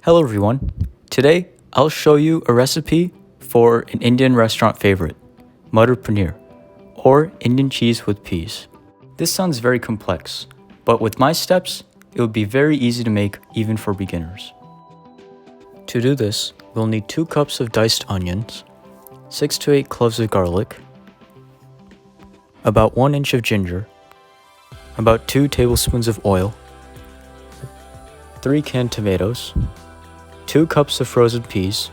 Hello everyone. Today I'll show you a recipe for an Indian restaurant favorite, Muttar Paneer, or Indian cheese with peas. This sounds very complex, but with my steps, it would be very easy to make even for beginners. To do this, we'll need 2 cups of diced onions, 6 to 8 cloves of garlic, about 1 inch of ginger, about 2 tablespoons of oil, 3 canned tomatoes, 2 cups of frozen peas,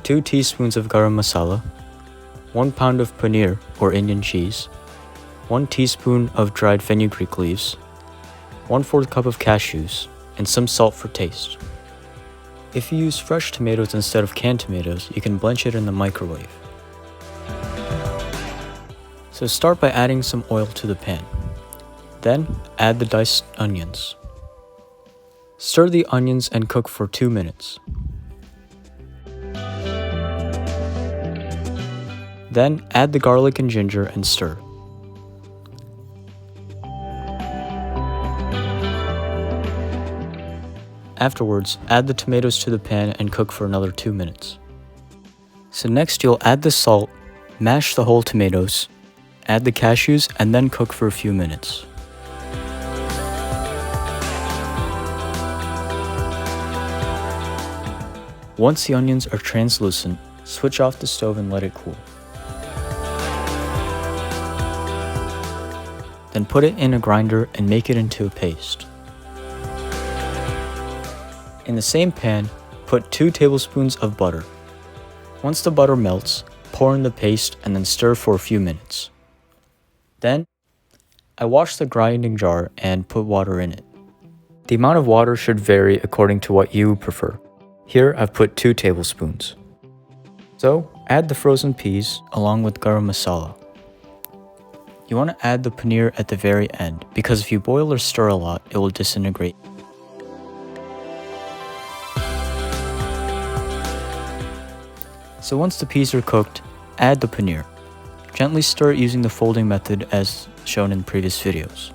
2 teaspoons of garam masala, 1 pound of paneer or Indian cheese, 1 teaspoon of dried fenugreek leaves, 1/4 cup of cashews, and some salt for taste. If you use fresh tomatoes instead of canned tomatoes, you can blanch it in the microwave. So start by adding some oil to the pan. Then add the diced onions. Stir the onions and cook for 2 minutes. Then add the garlic and ginger and stir. Afterwards, add the tomatoes to the pan and cook for another 2 minutes. So next you'll add the salt, mash the whole tomatoes, add the cashews, and then cook for a few minutes. Once the onions are translucent, switch off the stove and let it cool. Then put it in a grinder and make it into a paste. In the same pan, put 2 tablespoons of butter. Once the butter melts, pour in the paste and then stir for a few minutes. Then, I wash the grinding jar and put water in it. The amount of water should vary according to what you prefer. Here I've put 2 tablespoons. So, add the frozen peas along with garam masala. You want to add the paneer at the very end because if you boil or stir a lot, it will disintegrate. So once the peas are cooked, add the paneer. Gently stir it using the folding method as shown in previous videos.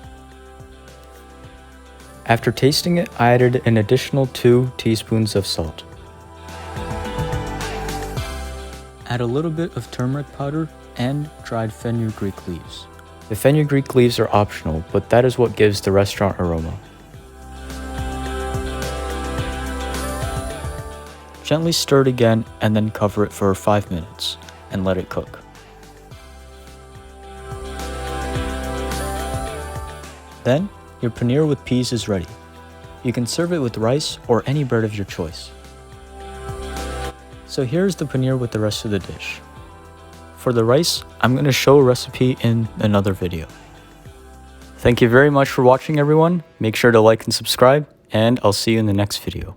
After tasting it, I added an additional 2 teaspoons of salt. Add a little bit of turmeric powder and dried fenugreek leaves. The fenugreek leaves are optional, but that is what gives the restaurant aroma. Gently stir it again and then cover it for 5 minutes and let it cook. Then, your paneer with peas is ready. You can serve it with rice or any bread of your choice. So here's the paneer with the rest of the dish. For the rice, I'm going to show a recipe in another video. Thank you very much for watching everyone. Make sure to like and subscribe, and I'll see you in the next video.